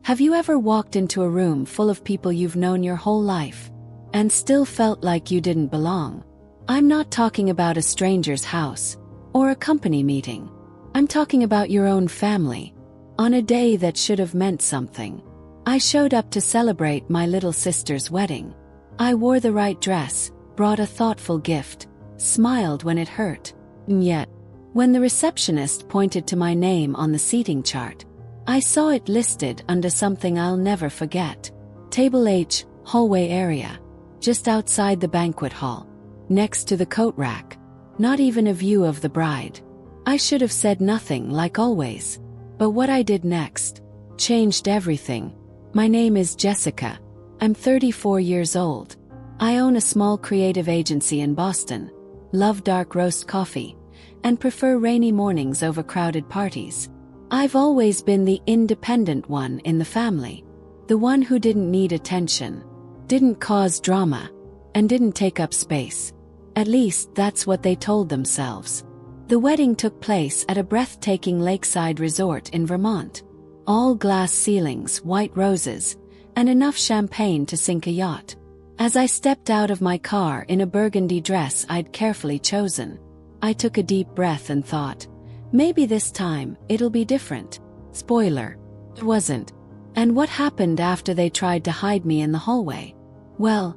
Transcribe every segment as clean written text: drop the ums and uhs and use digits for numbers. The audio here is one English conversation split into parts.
Have you ever walked into a room full of people you've known your whole life and still felt like you didn't belong? I'm not talking about a stranger's house or a company meeting. I'm talking about your own family. On a day that should have meant something, I showed up to celebrate my little sister's wedding. I wore the right dress, brought a thoughtful gift, smiled when it hurt. And yet, when the receptionist pointed to my name on the seating chart, I saw it listed under something I'll never forget. Table H, hallway area, just outside the banquet hall, next to the coat rack. Not even a view of the bride. I should have said nothing like always. But what I did next changed everything. My name is Jessica. I'm 34 years old. I own a small creative agency in Boston, love dark roast coffee, and prefer rainy mornings over crowded parties. I've always been the independent one in the family, the one who didn't need attention, didn't cause drama, and didn't take up space. At least that's what they told themselves. The wedding took place at a breathtaking lakeside resort in Vermont. All glass ceilings, white roses, and enough champagne to sink a yacht. As I stepped out of my car in a burgundy dress I'd carefully chosen, I took a deep breath and thought, maybe this time it'll be different. Spoiler, it wasn't. And what happened after they tried to hide me in the hallway? Well,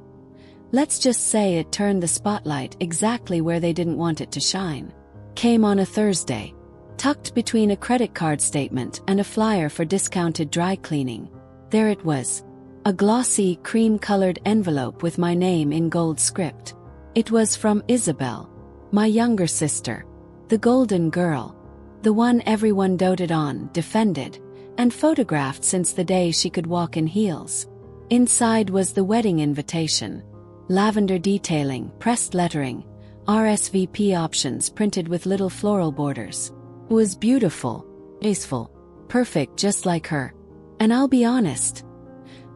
let's just say it turned the spotlight exactly where they didn't want it to shine. Came on a Thursday, tucked between a credit card statement and a flyer for discounted dry cleaning. There it was, a glossy, cream-colored envelope with my name in gold script. It was from Isabel, my younger sister, the golden girl, the one everyone doted on, defended, and photographed since the day she could walk in heels. Inside was the wedding invitation, lavender detailing, pressed lettering, RSVP options printed with little floral borders. It was beautiful, graceful, perfect just like her. And I'll be honest,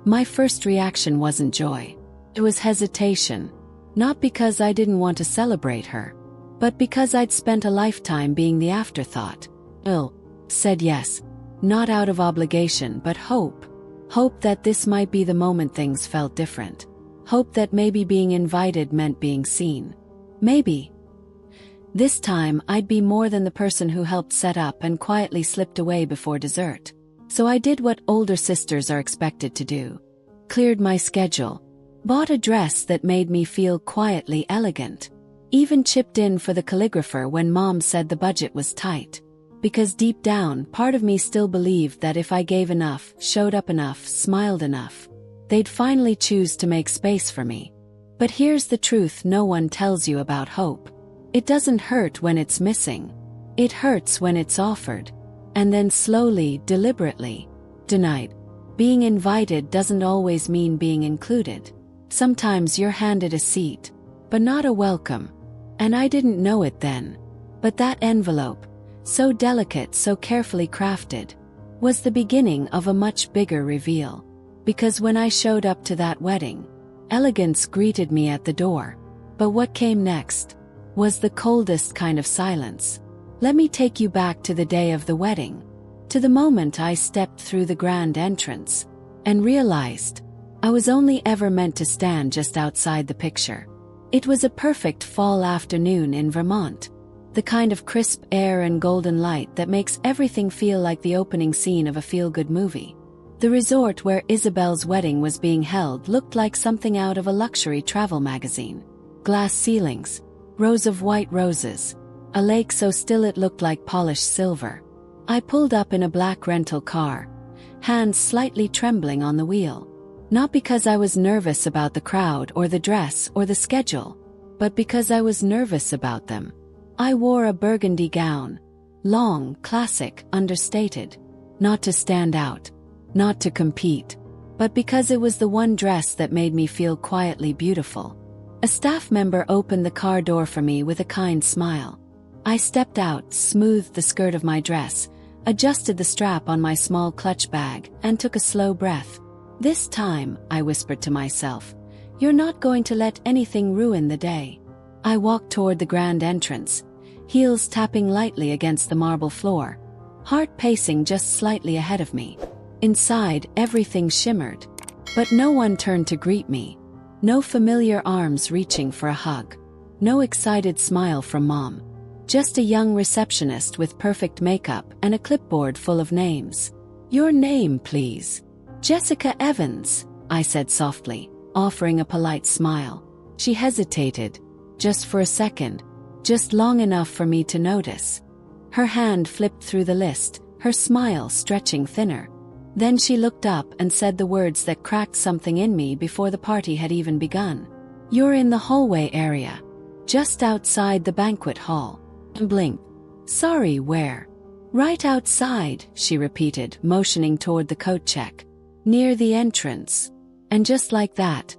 my first reaction wasn't joy. It was hesitation. Not because I didn't want to celebrate her, but because I'd spent a lifetime being the afterthought. Said yes, not out of obligation but hope. Hope that this might be the moment things felt different. Hope that maybe being invited meant being seen. Maybe this time I'd be more than the person who helped set up and quietly slipped away before dessert. So I did what older sisters are expected to do. Cleared my schedule. Bought a dress that made me feel quietly elegant. Even chipped in for the calligrapher when Mom said the budget was tight. Because deep down, part of me still believed that if I gave enough, showed up enough, smiled enough, they'd finally choose to make space for me. But here's the truth no one tells you about hope. It doesn't hurt when it's missing. It hurts when it's offered. And then slowly, deliberately, denied. Being invited doesn't always mean being included. Sometimes you're handed a seat, but not a welcome. And I didn't know it then. But that envelope, so delicate, so carefully crafted, was the beginning of a much bigger reveal. Because when I showed up to that wedding, elegance greeted me at the door. But what came next was the coldest kind of silence. Let me take you back to the day of the wedding, to the moment I stepped through the grand entrance and realized I was only ever meant to stand just outside the picture. It was a perfect fall afternoon in Vermont, the kind of crisp air and golden light that makes everything feel like the opening scene of a feel-good movie. The resort where Isabel's wedding was being held looked like something out of a luxury travel magazine. Glass ceilings, rows of white roses, a lake so still it looked like polished silver. I pulled up in a black rental car, hands slightly trembling on the wheel. Not because I was nervous about the crowd or the dress or the schedule, but because I was nervous about them. I wore a burgundy gown, long, classic, understated, not to stand out, not to compete, but because it was the one dress that made me feel quietly beautiful. A staff member opened the car door for me with a kind smile. I stepped out, smoothed the skirt of my dress, adjusted the strap on my small clutch bag, and took a slow breath. This time, I whispered to myself, you're not going to let anything ruin the day. I walked toward the grand entrance, heels tapping lightly against the marble floor, heart pacing just slightly ahead of me. Inside, everything shimmered. But no one turned to greet me. No familiar arms reaching for a hug. No excited smile from Mom. Just a young receptionist with perfect makeup and a clipboard full of names. "Your name, please." "Jessica Evans," I said softly, offering a polite smile. She hesitated, just for a second, just long enough for me to notice. Her hand flipped through the list, her smile stretching thinner. Then she looked up and said the words that cracked something in me before the party had even begun. "You're in the hallway area. Just outside the banquet hall." And blinked. "Sorry, where?" "Right outside," she repeated, motioning toward the coat check. "Near the entrance." And just like that,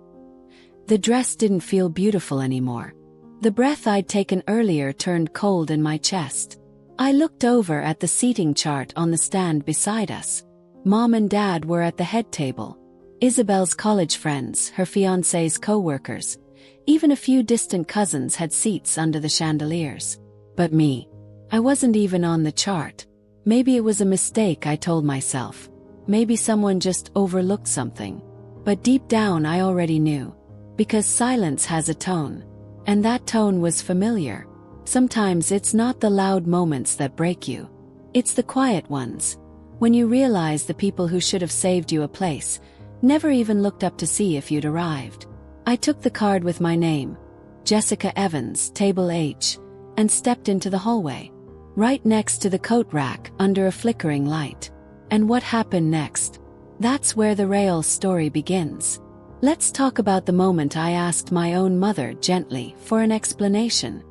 the dress didn't feel beautiful anymore. The breath I'd taken earlier turned cold in my chest. I looked over at the seating chart on the stand beside us. Mom and Dad were at the head table. Isabel's college friends, her fiancé's co-workers, even a few distant cousins had seats under the chandeliers. But me, I wasn't even on the chart. Maybe it was a mistake, I told myself. Maybe someone just overlooked something. But deep down I already knew. Because silence has a tone. And that tone was familiar. Sometimes it's not the loud moments that break you. It's the quiet ones. When you realize the people who should have saved you a place never even looked up to see if you'd arrived. I took the card with my name, Jessica Evans, table H, and stepped into the hallway. Right next to the coat rack under a flickering light. And what happened next? That's where the real story begins. Let's talk about the moment I asked my own mother gently for an explanation.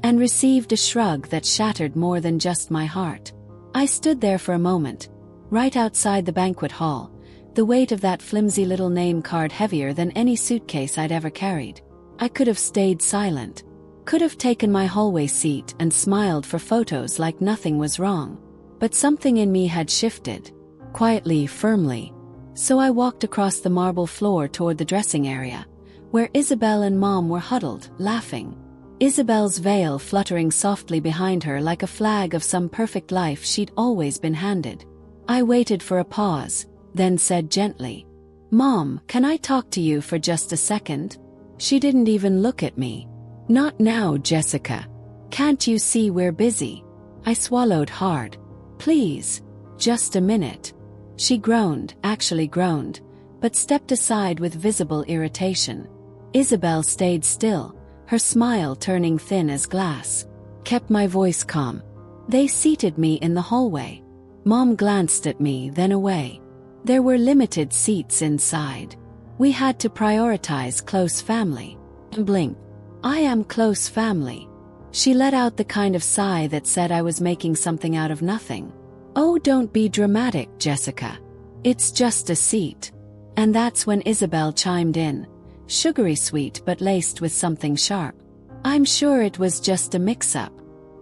And received a shrug that shattered more than just my heart. I stood there for a moment, right outside the banquet hall, the weight of that flimsy little name card heavier than any suitcase I'd ever carried. I could have stayed silent. Could have taken my hallway seat and smiled for photos like nothing was wrong. But something in me had shifted. Quietly, firmly. So I walked across the marble floor toward the dressing area, where Isabel and Mom were huddled, laughing. Isabel's veil fluttering softly behind her like a flag of some perfect life she'd always been handed. I waited for a pause, then said gently, "Mom, can I talk to you for just a second?" She didn't even look at me. "Not now, Jessica. Can't you see we're busy?" I swallowed hard. "Please, just a minute." She groaned, actually groaned, but stepped aside with visible irritation. Isabel stayed still, her smile turning thin as glass. Kept my voice calm. They seated me in the hallway. Mom glanced at me, then away. There were limited seats inside. We had to prioritize close family. And blinked. "I am close family." She let out the kind of sigh that said I was making something out of nothing. "Oh, don't be dramatic, Jessica. It's just a seat." And that's when Isabel chimed in, sugary sweet but laced with something sharp. "I'm sure it was just a mix-up.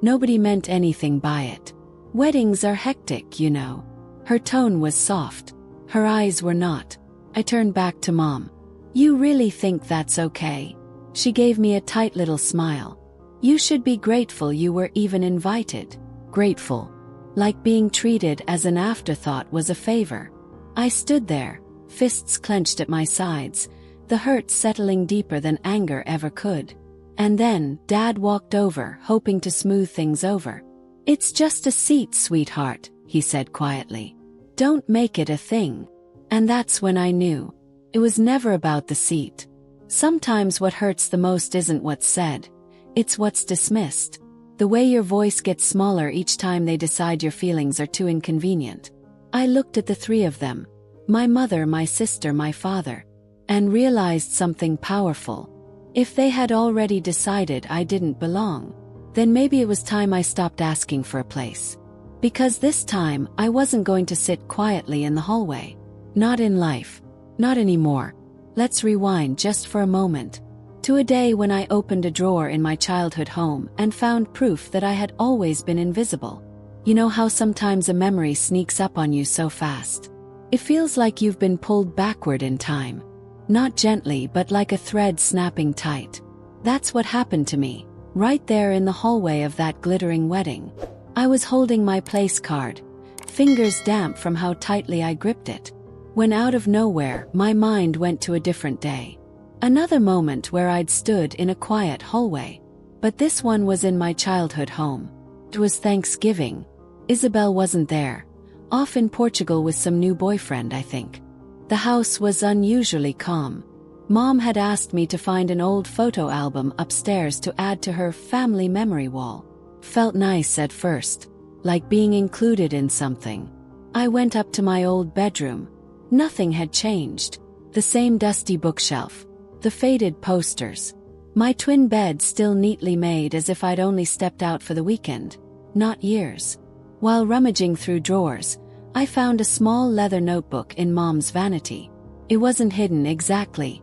Nobody meant anything by it. Weddings are hectic, you know." Her tone was soft. Her eyes were not. I turned back to Mom. "You really think that's okay?" She gave me a tight little smile. "You should be grateful you were even invited." Grateful. Like being treated as an afterthought was a favor. I stood there, fists clenched at my sides, the hurt settling deeper than anger ever could. And then, Dad walked over, hoping to smooth things over. "It's just a seat, sweetheart," he said quietly. "Don't make it a thing." And that's when I knew. It was never about the seat. Sometimes what hurts the most isn't what's said. It's what's dismissed. The way your voice gets smaller each time they decide your feelings are too inconvenient. I looked at the three of them, my mother, my sister, my father, and realized something powerful. If they had already decided I didn't belong, then maybe it was time I stopped asking for a place. Because this time, I wasn't going to sit quietly in the hallway. Not in life. Not anymore. Let's rewind just for a moment. To a day when I opened a drawer in my childhood home and found proof that I had always been invisible. You know how sometimes a memory sneaks up on you so fast? It feels like you've been pulled backward in time. Not gently, but like a thread snapping tight. That's what happened to me, right there in the hallway of that glittering wedding. I was holding my place card, fingers damp from how tightly I gripped it. When out of nowhere, my mind went to a different day. Another moment where I'd stood in a quiet hallway. But this one was in my childhood home. It was Thanksgiving. Isabel wasn't there. Off in Portugal with some new boyfriend, I think. The house was unusually calm. Mom had asked me to find an old photo album upstairs to add to her family memory wall. Felt nice at first, like being included in something. I went up to my old bedroom. Nothing had changed. The same dusty bookshelf. The faded posters. My twin bed still neatly made as if I'd only stepped out for the weekend. Not years. While rummaging through drawers, I found a small leather notebook in Mom's vanity. It wasn't hidden exactly.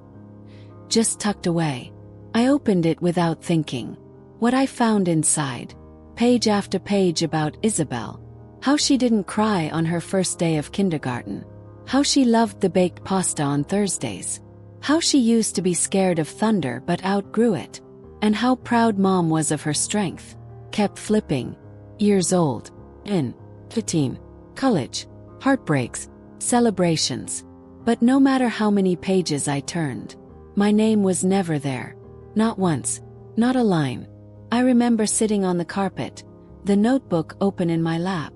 Just tucked away. I opened it without thinking. What I found inside. Page after page about Isabel. How she didn't cry on her first day of kindergarten. How she loved the baked pasta on Thursdays. How she used to be scared of thunder but outgrew it. And how proud Mom was of her strength. Kept flipping. Years old. In. 15. College. Heartbreaks. Celebrations. But no matter how many pages I turned, my name was never there. Not once. Not a line. I remember sitting on the carpet, the notebook open in my lap,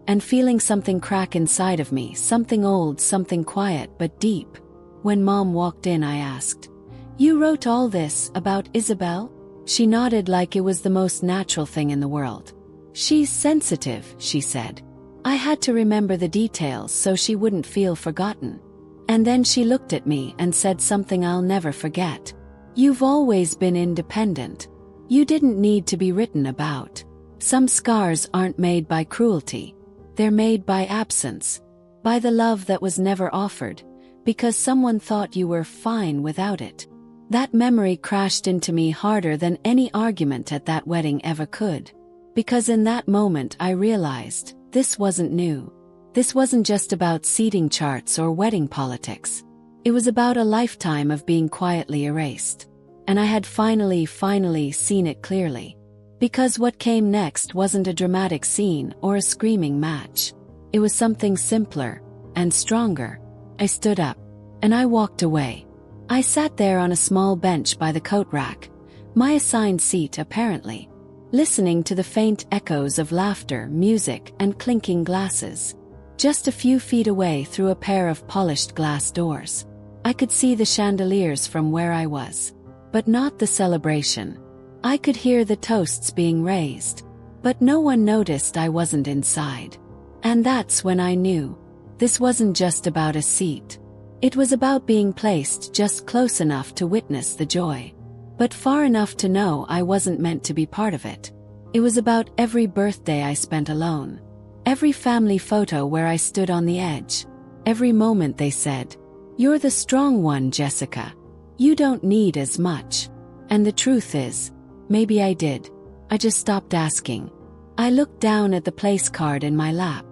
and feeling something crack inside of me, something old, something quiet but deep. When Mom walked in, I asked, "You wrote all this about Isabel?" She nodded like it was the most natural thing in the world. "She's sensitive," she said. I had to remember the details so she wouldn't feel forgotten. And then she looked at me and said something I'll never forget. "You've always been independent. You didn't need to be written about. Some scars aren't made by cruelty. They're made by absence. By the love that was never offered, because someone thought you were fine without it." That memory crashed into me harder than any argument at that wedding ever could. Because in that moment I realized, this wasn't new. This wasn't just about seating charts or wedding politics. It was about a lifetime of being quietly erased. And I had finally seen it clearly. Because what came next wasn't a dramatic scene or a screaming match. It was something simpler and stronger. I stood up, and I walked away. I sat there on a small bench by the coat rack, my assigned seat apparently, listening to the faint echoes of laughter, music, and clinking glasses. Just a few feet away through a pair of polished glass doors, I could see the chandeliers from where I was. But not the celebration. I could hear the toasts being raised. But no one noticed I wasn't inside. And that's when I knew. This wasn't just about a seat. It was about being placed just close enough to witness the joy, but far enough to know I wasn't meant to be part of it. It was about every birthday I spent alone. Every family photo where I stood on the edge. Every moment they said, "You're the strong one, Jessica. You don't need as much." And the truth is, maybe I did. I just stopped asking. I looked down at the place card in my lap.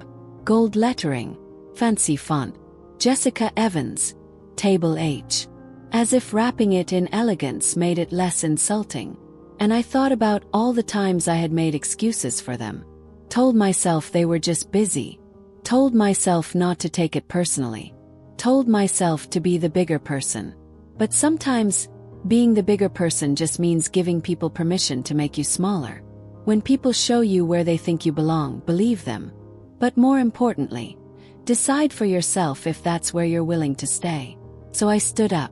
Gold lettering. Fancy font. Jessica Evans. Table H. As if wrapping it in elegance made it less insulting. And I thought about all the times I had made excuses for them. Told myself they were just busy. Told myself not to take it personally. Told myself to be the bigger person. But sometimes, being the bigger person just means giving people permission to make you smaller. When people show you where they think you belong, believe them. But more importantly, decide for yourself if that's where you're willing to stay. So I stood up,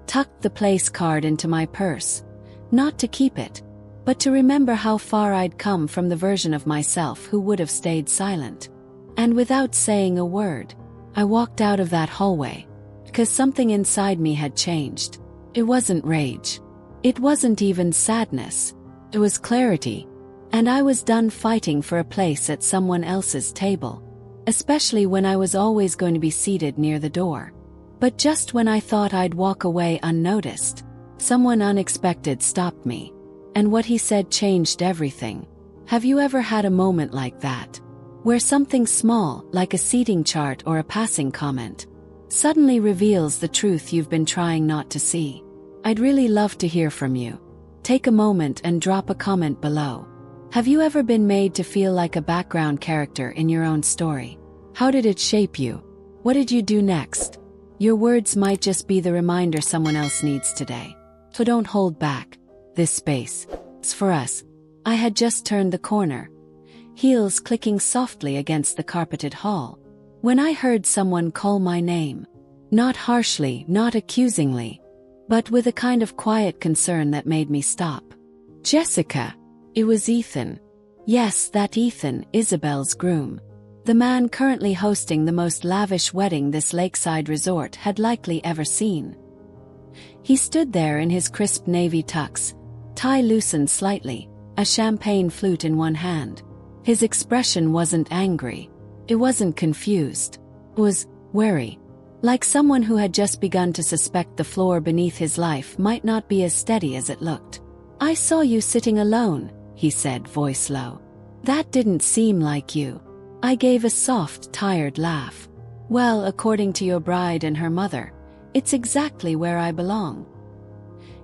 tucked the place card into my purse, not to keep it, but to remember how far I'd come from the version of myself who would have stayed silent. And without saying a word, I walked out of that hallway, because something inside me had changed. It wasn't rage. It wasn't even sadness. It was clarity. And I was done fighting for a place at someone else's table, especially when I was always going to be seated near the door. But just when I thought I'd walk away unnoticed, someone unexpected stopped me. And what he said changed everything. Have you ever had a moment like that? Where something small, like a seating chart or a passing comment, suddenly reveals the truth you've been trying not to see? I'd really love to hear from you. Take a moment and drop a comment below. Have you ever been made to feel like a background character in your own story? How did it shape you? What did you do next? Your words might just be the reminder someone else needs today. So don't hold back. This space is for us. I had just turned the corner, heels clicking softly against the carpeted hall, when I heard someone call my name. Not harshly, not accusingly, but with a kind of quiet concern that made me stop. Jessica. It was Ethan. Yes, that Ethan, Isabel's groom. The man currently hosting the most lavish wedding this lakeside resort had likely ever seen. He stood there in his crisp navy tux, tie loosened slightly, a champagne flute in one hand. His expression wasn't angry. It wasn't confused. It was wary. Like someone who had just begun to suspect the floor beneath his life might not be as steady as it looked. I saw you sitting alone, he said, voice low. That didn't seem like you. I gave a soft, tired laugh. Well, according to your bride and her mother, it's exactly where I belong.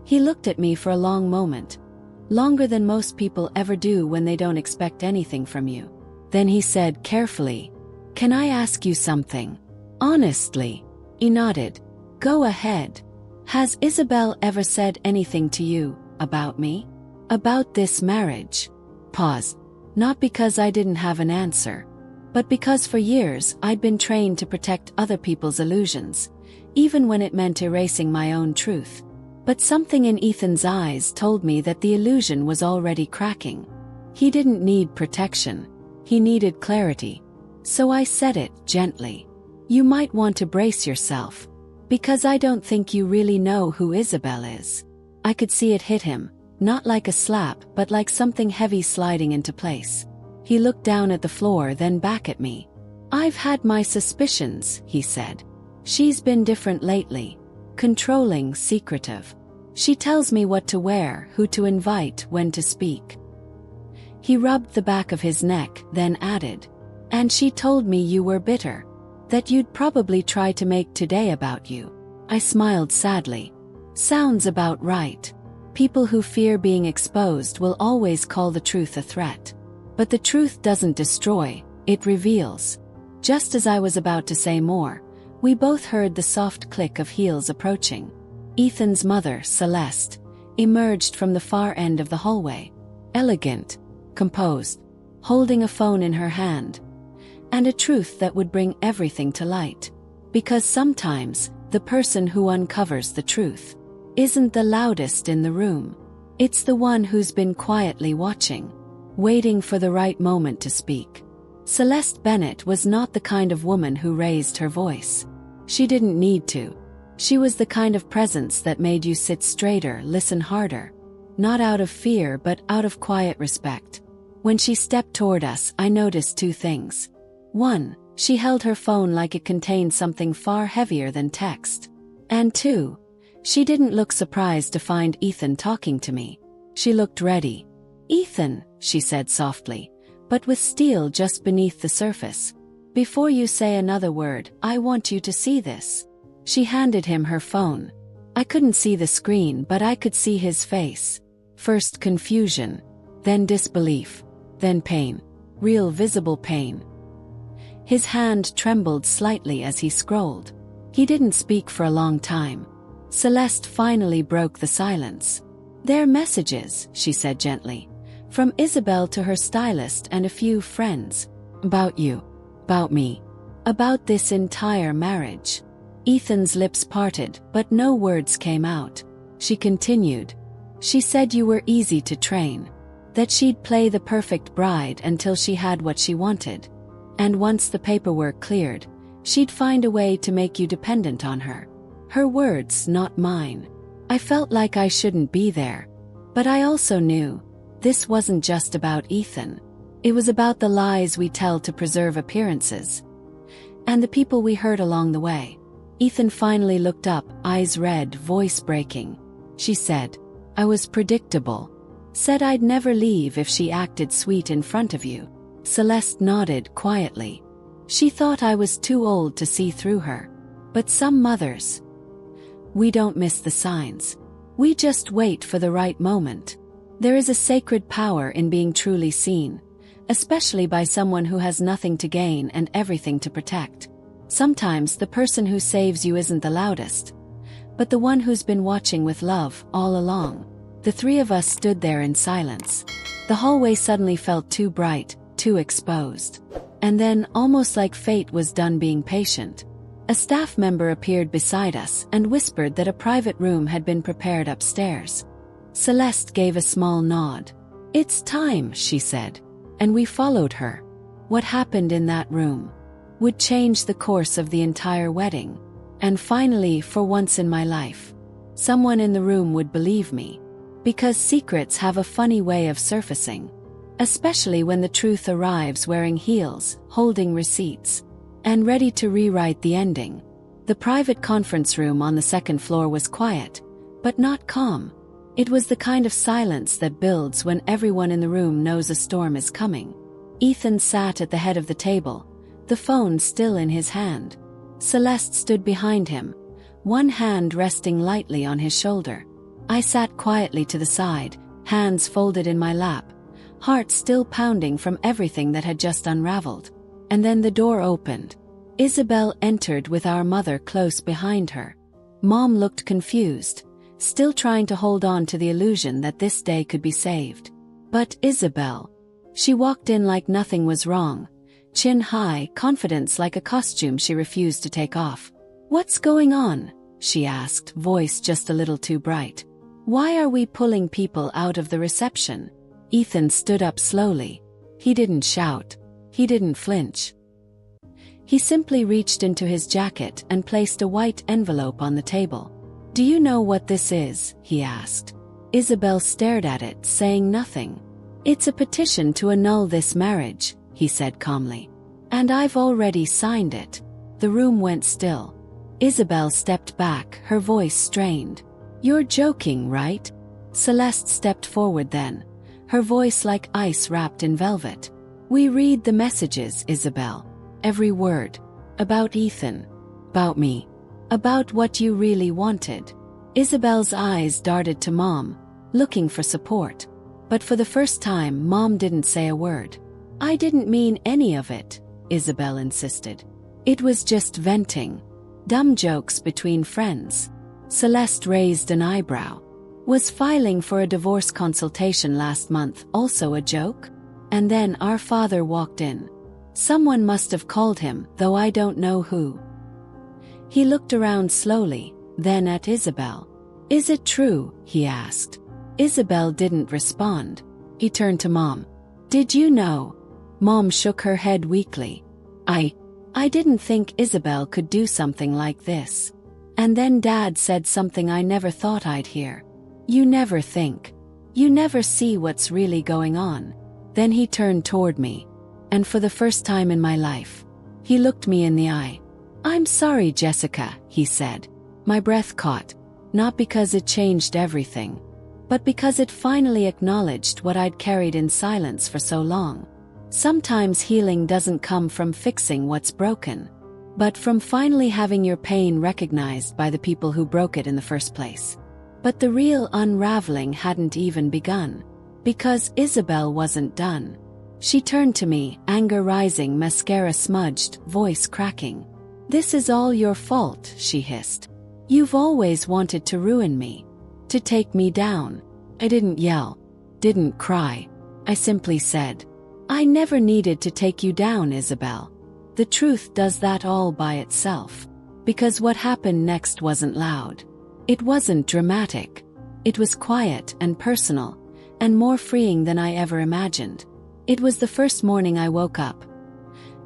He looked at me for a long moment, longer than most people ever do when they don't expect anything from you. Then he said carefully, "Can I ask you something? Honestly." He nodded. "Go ahead. Has Isabel ever said anything to you about me? About this marriage?" Pause. Not because I didn't have an answer, but because for years I'd been trained to protect other people's illusions, even when it meant erasing my own truth. But something in Ethan's eyes told me that the illusion was already cracking. He didn't need protection. He needed clarity. So I said it gently. "You might want to brace yourself, because I don't think you really know who Isabel is." I could see it hit him, not like a slap but like something heavy sliding into place. He looked down at the floor, then back at me. "I've had my suspicions," he said. "She's been different lately. Controlling, secretive. She tells me what to wear, who to invite, when to speak." He rubbed the back of his neck, then added, "And she told me you were bitter. That you'd probably try to make today about you." I smiled sadly. Sounds about right. People who fear being exposed will always call the truth a threat. But the truth doesn't destroy, it reveals. Just as I was about to say more, we both heard the soft click of heels approaching. Ethan's mother, Celeste, emerged from the far end of the hallway. Elegant, composed, holding a phone in her hand. And a truth that would bring everything to light. Because sometimes, the person who uncovers the truth isn't the loudest in the room. It's the one who's been quietly watching, waiting for the right moment to speak. Celeste Bennett was not the kind of woman who raised her voice. She didn't need to. She was the kind of presence that made you sit straighter, listen harder. Not out of fear but out of quiet respect. When she stepped toward us, I noticed two things. One, she held her phone like it contained something far heavier than text. And two, she didn't look surprised to find Ethan talking to me. She looked ready. "Ethan," she said softly, but with steel just beneath the surface. "Before you say another word, I want you to see this." She handed him her phone. I couldn't see the screen, but I could see his face. First confusion, then disbelief, then pain. Real visible pain. His hand trembled slightly as he scrolled. He didn't speak for a long time. Celeste finally broke the silence. "They're messages," she said gently. "From Isabel to her stylist and a few friends. About you. About me. About this entire marriage." Ethan's lips parted, but no words came out. She continued. "She said you were easy to train. That she'd play the perfect bride until she had what she wanted. And once the paperwork cleared, she'd find a way to make you dependent on her." Her words, not mine. I felt like I shouldn't be there. But I also knew, this wasn't just about Ethan. It was about the lies we tell to preserve appearances. And the people we hurt along the way. Ethan finally looked up, eyes red, voice breaking. She said, "I was predictable. Said I'd never leave if she acted sweet in front of you." Celeste nodded quietly. She thought I was too old to see through her. But some mothers, we don't miss the signs. We just wait for the right moment. There is a sacred power in being truly seen, especially by someone who has nothing to gain and everything to protect. Sometimes the person who saves you isn't the loudest, but the one who's been watching with love all along. The three of us stood there in silence. The hallway suddenly felt too bright, too exposed. And then, almost like fate was done being patient, a staff member appeared beside us and whispered that a private room had been prepared upstairs. Celeste gave a small nod. "It's time," she said, and we followed her. What happened in that room would change the course of the entire wedding. And finally, for once in my life, someone in the room would believe me. Because secrets have a funny way of surfacing, especially when the truth arrives wearing heels, holding receipts, and ready to rewrite the ending. The private conference room on the second floor was quiet, but not calm. It was the kind of silence that builds when everyone in the room knows a storm is coming. Ethan sat at the head of the table, the phone still in his hand. Celeste stood behind him, one hand resting lightly on his shoulder. I sat quietly to the side, hands folded in my lap, heart still pounding from everything that had just unraveled. And then the door opened. Isabel entered with our mother close behind her. Mom looked confused, still trying to hold on to the illusion that this day could be saved. But Isabel. She walked in like nothing was wrong, chin high, confidence like a costume she refused to take off. "What's going on?" she asked, voice just a little too bright. "Why are we pulling people out of the reception?" Ethan stood up slowly. He didn't shout. He didn't flinch. He simply reached into his jacket and placed a white envelope on the table. "Do you know what this is?" he asked. Isabel stared at it, saying nothing. "It's a petition to annul this marriage," he said calmly. "And I've already signed it." The room went still. Isabel stepped back, her voice strained. "You're joking, right?" Celeste stepped forward then, her voice like ice wrapped in velvet. "We read the messages, Isabel. Every word. About Ethan. About me. About what you really wanted." Isabel's eyes darted to Mom, looking for support. But for the first time, Mom didn't say a word. "I didn't mean any of it," Isabel insisted. "It was just venting. Dumb jokes between friends." Celeste raised an eyebrow. "Was filing for a divorce consultation last month also a joke?" And then our father walked in. Someone must have called him, though I don't know who. He looked around slowly, then at Isabel. "Is it true?" he asked. Isabel didn't respond. He turned to Mom. "Did you know?" Mom shook her head weakly. I didn't think Isabel could do something like this." And then Dad said something I never thought I'd hear. "You never think. You never see what's really going on." Then he turned toward me. And for the first time in my life, he looked me in the eye. "I'm sorry, Jessica," he said. My breath caught, not because it changed everything, but because it finally acknowledged what I'd carried in silence for so long. Sometimes healing doesn't come from fixing what's broken, but from finally having your pain recognized by the people who broke it in the first place. But the real unraveling hadn't even begun, because Isabel wasn't done. She turned to me, anger rising, mascara smudged, voice cracking. "This is all your fault," she hissed. "You've always wanted to ruin me, to take me down." I didn't yell, didn't cry. I simply said, "I never needed to take you down, Isabel. The truth does that all by itself." Because what happened next wasn't loud. It wasn't dramatic. It was quiet and personal, and more freeing than I ever imagined. It was the first morning I woke up,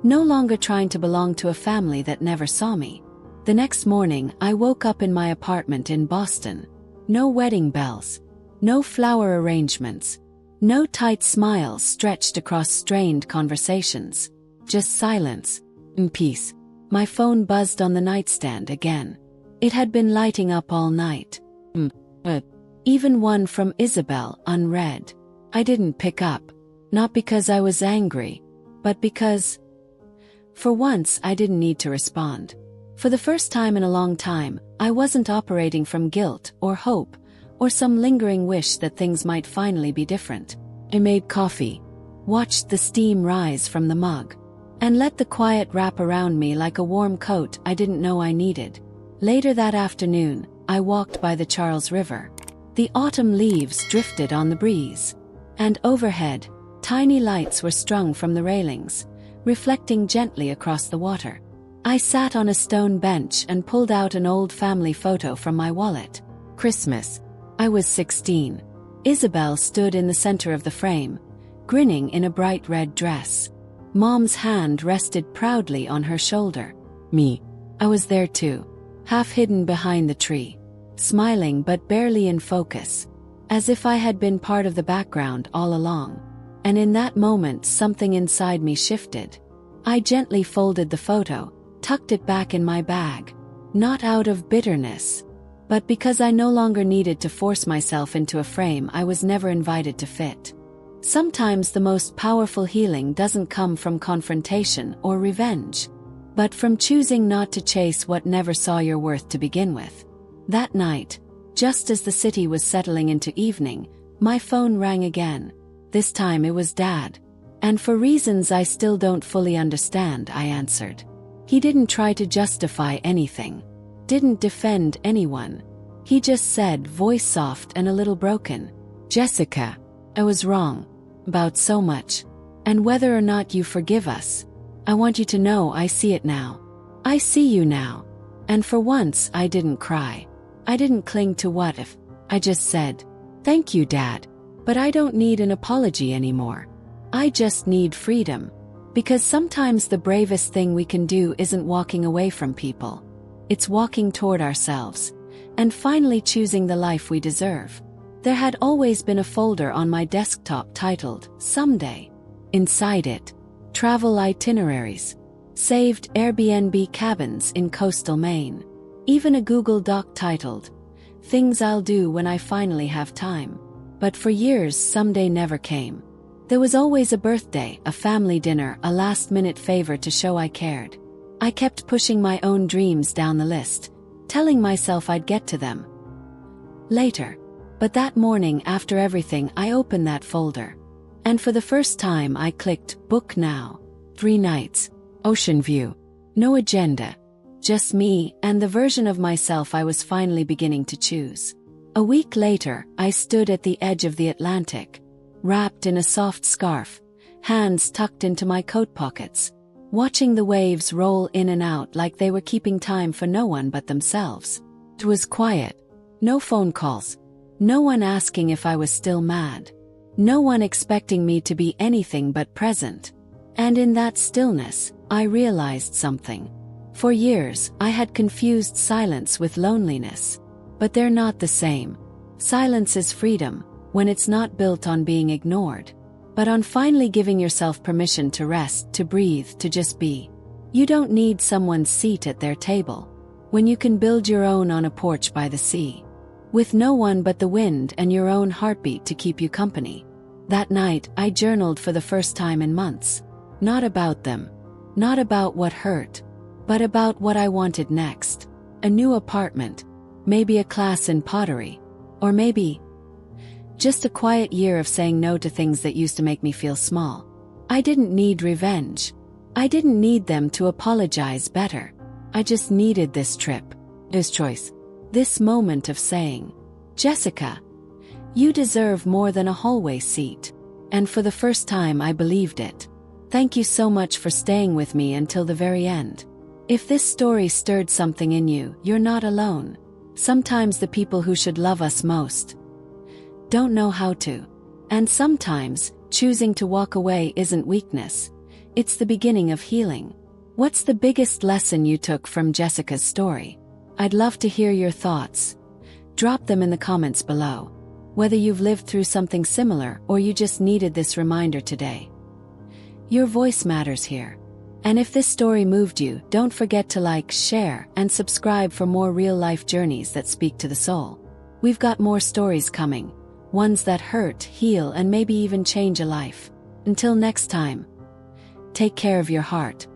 no longer trying to belong to a family that never saw me. The next morning, I woke up in my apartment in Boston. No wedding bells, no flower arrangements, no tight smiles stretched across strained conversations. Just silence and peace. My phone buzzed on the nightstand again. It had been lighting up all night. Even one from Isabel, unread. I didn't pick up. Not because I was angry, but because, for once, I didn't need to respond. For the first time in a long time, I wasn't operating from guilt or hope or some lingering wish that things might finally be different. I made coffee, watched the steam rise from the mug, and let the quiet wrap around me like a warm coat I didn't know I needed. Later that afternoon, I walked by the Charles River. The autumn leaves drifted on the breeze, and overhead, tiny lights were strung from the railings, reflecting gently across the water. I sat on a stone bench and pulled out an old family photo from my wallet. Christmas. I was 16. Isabel stood in the center of the frame, grinning in a bright red dress. Mom's hand rested proudly on her shoulder. Me. I was there too, half hidden behind the tree, smiling but barely in focus, as if I had been part of the background all along. And in that moment something inside me shifted. I gently folded the photo, tucked it back in my bag, not out of bitterness, but because I no longer needed to force myself into a frame I was never invited to fit. Sometimes the most powerful healing doesn't come from confrontation or revenge, but from choosing not to chase what never saw your worth to begin with. That night, just as the city was settling into evening, my phone rang again. This time it was Dad. And for reasons I still don't fully understand, I answered. He didn't try to justify anything, didn't defend anyone. He just said, voice soft and a little broken, "Jessica, I was wrong about so much. And whether or not you forgive us, I want you to know I see it now. I see you now." And for once I didn't cry. I didn't cling to what if. I just said, "Thank you, Dad, but I don't need an apology anymore. I just need freedom." Because sometimes the bravest thing we can do isn't walking away from people. It's walking toward ourselves, and finally choosing the life we deserve. There had always been a folder on my desktop titled, Someday. Inside it, travel itineraries, saved Airbnb cabins in coastal Maine, even a Google Doc titled, Things I'll Do When I Finally Have Time. But for years, someday never came. There was always a birthday, a family dinner, a last-minute favor to show I cared. I kept pushing my own dreams down the list, telling myself I'd get to them later. But that morning after everything, I opened that folder. And for the first time I clicked Book Now. 3 nights. Ocean view. No agenda. Just me and the version of myself I was finally beginning to choose. A week later, I stood at the edge of the Atlantic, wrapped in a soft scarf, hands tucked into my coat pockets, watching the waves roll in and out like they were keeping time for no one but themselves. It was quiet. No phone calls. No one asking if I was still mad. No one expecting me to be anything but present. And in that stillness, I realized something. For years, I had confused silence with loneliness. But they're not the same. Silence is freedom, when it's not built on being ignored, but on finally giving yourself permission to rest, to breathe, to just be. You don't need someone's seat at their table, when you can build your own on a porch by the sea, with no one but the wind and your own heartbeat to keep you company. That night, I journaled for the first time in months. Not about them, not about what hurt, but about what I wanted next. A new apartment, maybe a class in pottery, or maybe just a quiet year of saying no to things that used to make me feel small. I didn't need revenge. I didn't need them to apologize better. I just needed this trip, this choice, this moment of saying, "Jessica, you deserve more than a hallway seat." And for the first time I believed it. Thank you so much for staying with me until the very end. If this story stirred something in you, you're not alone. Sometimes the people who should love us most don't know how to. And sometimes, choosing to walk away isn't weakness. It's the beginning of healing. What's the biggest lesson you took from Jessica's story? I'd love to hear your thoughts. Drop them in the comments below. Whether you've lived through something similar or you just needed this reminder today. Your voice matters here. And if this story moved you, don't forget to like, share, and subscribe for more real-life journeys that speak to the soul. We've got more stories coming. Ones that hurt, heal, and maybe even change a life. Until next time, take care of your heart.